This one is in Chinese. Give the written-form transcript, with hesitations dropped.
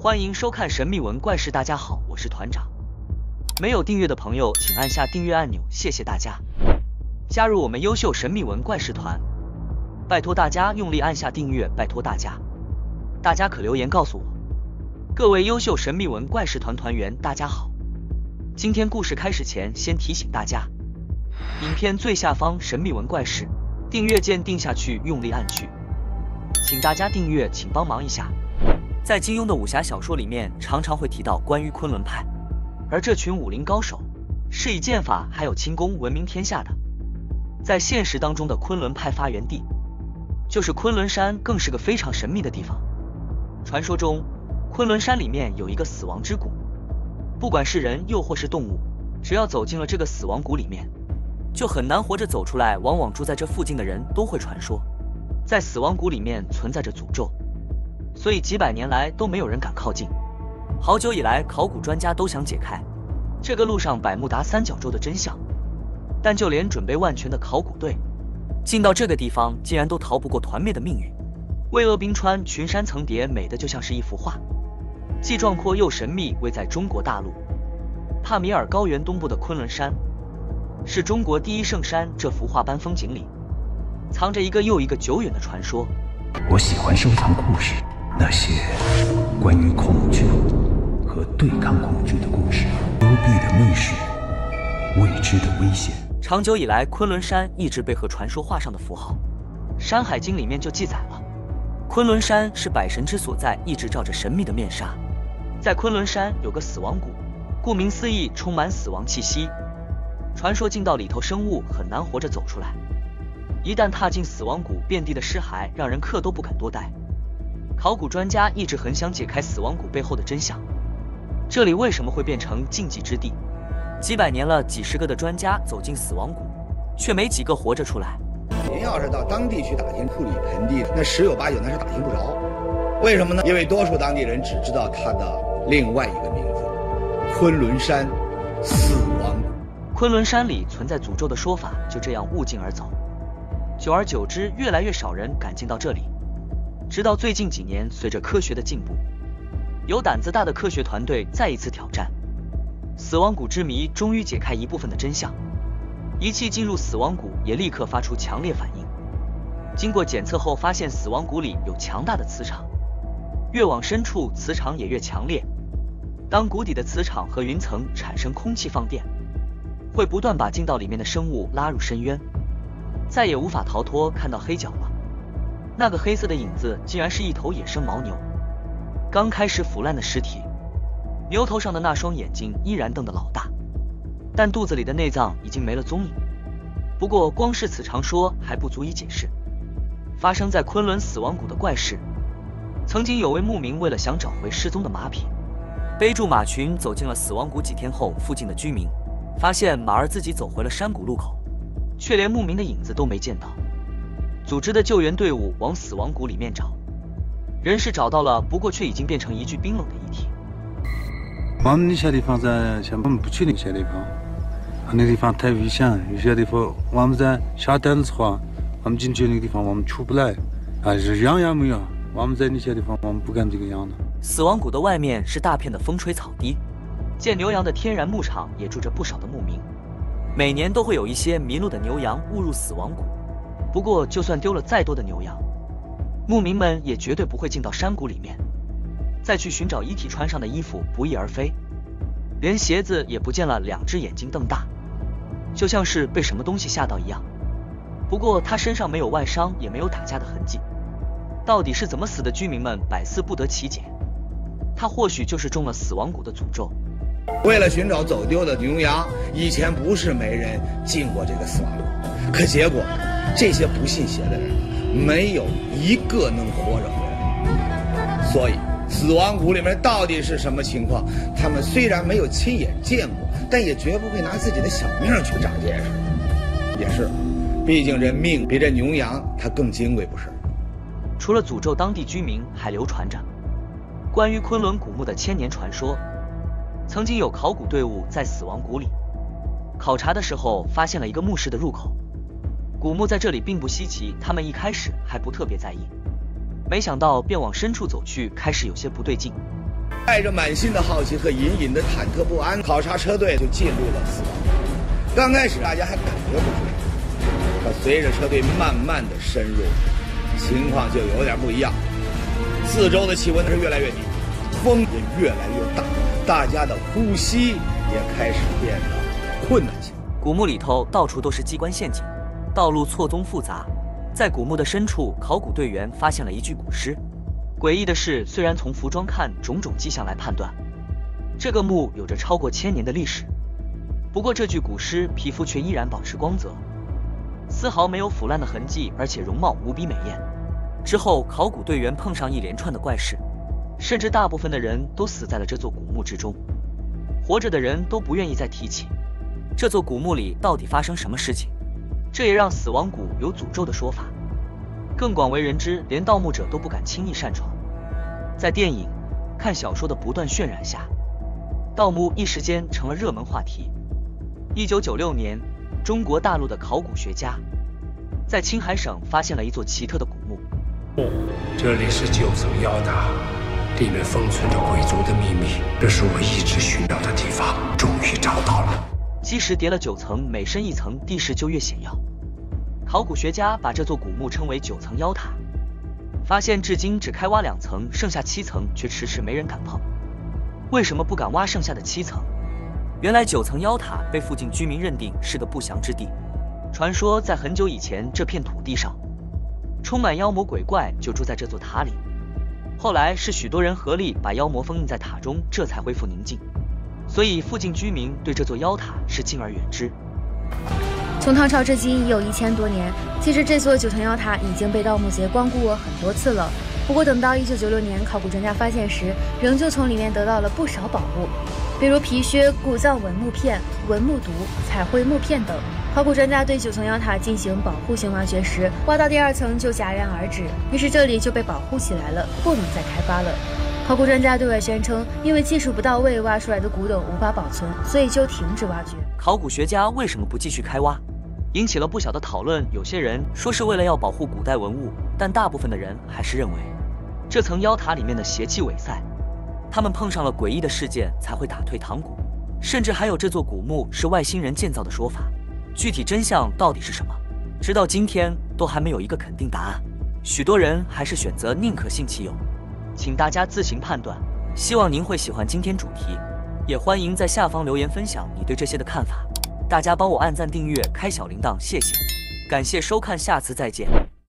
欢迎收看神秘文怪事。大家好，我是团长。没有订阅的朋友，请按下订阅按钮，谢谢大家。加入我们优秀神秘文怪事团，拜托大家用力按下订阅，拜托大家。大家可留言告诉我。各位优秀神秘文怪事团团员，大家好。今天故事开始前，先提醒大家，影片最下方神秘文怪事订阅键定下去，用力按去。请大家订阅，请帮忙一下。在金庸的武侠小说里面，常常会提到关于昆仑派，而这群武林高手是以剑法还有轻功闻名天下的。在现实当中的昆仑派发源地就是昆仑山，更是个非常神秘的地方。传说中，昆仑山里面有一个死亡之谷，不管是人又或是动物，只要走进了这个死亡谷里面，就很难活着走出来。往往住在这附近的人都会传说，在死亡谷里面存在着诅咒，所以几百年来都没有人敢靠近。好久以来，考古专家都想解开这个路上百慕达三角洲的真相，但就连准备万全的考古队进到这个地方，竟然都逃不过团灭的命运。巍峨冰川，群山层叠，美的就像是一幅画，既壮阔又神秘。位在中国大陆帕米尔高原东部的昆仑山，是中国第一圣山。这幅画般风景里，藏着一个又一个久远的传说。我喜欢收藏故事，那些关于恐惧和对抗恐惧的故事，幽闭的密室，未知的危险。长久以来，昆仑山一直被和传说画上的符号。《山海经》里面就记载了，昆仑山是百神之所在，一直罩着神秘的面纱。在昆仑山有个死亡谷，顾名思义，充满死亡气息。传说进到里头，生物很难活着走出来。一旦踏进死亡谷，遍地的尸骸让人刻都不敢多待。考古专家一直很想解开死亡谷背后的真相，这里为什么会变成禁忌之地？几百年了，几十个的专家走进死亡谷，却没几个活着出来。您要是到当地去打听库里盆地，那十有八九那是打听不着。为什么呢？因为多数当地人只知道它的另外一个名字——昆仑山死亡谷。昆仑山里存在诅咒的说法就这样误进而走，久而久之，越来越少人敢进到这里。直到最近几年，随着科学的进步，有胆子大的科学团队再一次挑战死亡谷之谜，终于解开一部分的真相。仪器进入死亡谷也立刻发出强烈反应，经过检测后发现死亡谷里有强大的磁场，越往深处磁场也越强烈。当谷底的磁场和云层产生空气放电，会不断把进到里面的生物拉入深渊，再也无法逃脱。看到黑角了，那个黑色的影子竟然是一头野生牦牛，刚开始腐烂的尸体，牛头上的那双眼睛依然瞪得老大，但肚子里的内脏已经没了踪影。不过光是此传说还不足以解释发生在昆仑死亡谷的怪事。曾经有位牧民为了想找回失踪的马匹，背住马群走进了死亡谷。几天后，附近的居民发现马儿自己走回了山谷路口，却连牧民的影子都没见到。组织的救援队伍往死亡谷里面找，人是找到了，不过却已经变成一具冰冷的遗体。我们那些地方在像我们不去那些地方，那地方太危险，有些地方我们在下单的话，我们进去那个地方我们出不来，是样样没有。我们在那些地方我们不敢这个样的。死亡谷的外面是大片的风吹草低，建牛羊的天然牧场也住着不少的牧民，每年都会有一些迷路的牛羊误入死亡谷。不过就算丢了再多的牛羊，牧民们也绝对不会进到山谷里面再去寻找遗体。穿上的衣服不翼而飞，连鞋子也不见了，两只眼睛瞪大，就像是被什么东西吓到一样。不过他身上没有外伤，也没有打架的痕迹，到底是怎么死的？居民们百思不得其解。他或许就是中了死亡谷的诅咒。为了寻找走丢的牛羊，以前不是没人进过这个死亡谷，可结果这些不信邪的人没有一个能活着回来。所以死亡谷里面到底是什么情况，他们虽然没有亲眼见过，但也绝不会拿自己的小命去长见识。也是，毕竟人命比这牛羊它更金贵，不是？除了诅咒当地居民，还流传着关于昆仑古墓的千年传说。曾经有考古队伍在死亡谷里考察的时候，发现了一个墓室的入口。古墓在这里并不稀奇，他们一开始还不特别在意，没想到便往深处走去，开始有些不对劲。带着满心的好奇和隐隐的忐忑不安，考察车队就进入了死亡谷。刚开始大家还感觉不出来，可随着车队慢慢的深入，情况就有点不一样。四周的气温是越来越低，风也越来越大，大家的呼吸也开始变得困难起来。古墓里头到处都是机关陷阱，道路错综复杂。在古墓的深处，考古队员发现了一具古尸。诡异的是，虽然从服装看种种迹象来判断，这个墓有着超过1000年的历史，不过这具古尸皮肤却依然保持光泽，丝毫没有腐烂的痕迹，而且容貌无比美艳。之后，考古队员碰上一连串的怪事，甚至大部分的人都死在了这座古墓之中，活着的人都不愿意再提起这座古墓里到底发生什么事情。这也让死亡谷有诅咒的说法，更广为人知，连盗墓者都不敢轻易擅闯。在电影、看小说的不断渲染下，盗墓一时间成了热门话题。1996年，中国大陆的考古学家在青海省发现了一座奇特的古墓。这里是9层妖塔，里面封存着贵族的秘密，这是我一直寻找的地方，终于找到了。基石叠了9层，每深1层，地势就越险要。考古学家把这座古墓称为9层妖塔，发现至今只开挖2层，剩下7层却迟迟没人敢碰。为什么不敢挖剩下的7层？原来9层妖塔被附近居民认定是个不祥之地，传说在很久以前，这片土地上充满妖魔鬼怪，就住在这座塔里。后来是许多人合力把妖魔封印在塔中，这才恢复宁静。所以附近居民对这座妖塔是敬而远之。从唐朝至今已有1000多年，其实这座9层妖塔已经被盗墓贼光顾过很多次了。不过等到1996年考古专家发现时，仍旧从里面得到了不少宝物，比如皮靴、古藏文木片、文木毒、彩绘木片等。考古专家对9层妖塔进行保护性挖掘时，挖到第2层就戛然而止，于是这里就被保护起来了，不能再开发了。考古专家对外宣称，因为技术不到位，挖出来的古董无法保存，所以就停止挖掘。考古学家为什么不继续开挖，引起了不小的讨论。有些人说是为了要保护古代文物，但大部分的人还是认为这层妖塔里面的邪气伪赛，他们碰上了诡异的事件才会打退堂鼓，甚至还有这座古墓是外星人建造的说法。具体真相到底是什么，直到今天都还没有一个肯定答案。许多人还是选择宁可信其有，请大家自行判断。希望您会喜欢今天主题，也欢迎在下方留言分享你对这些的看法。大家帮我按赞、订阅、开小铃铛，谢谢。感谢收看，下次再见。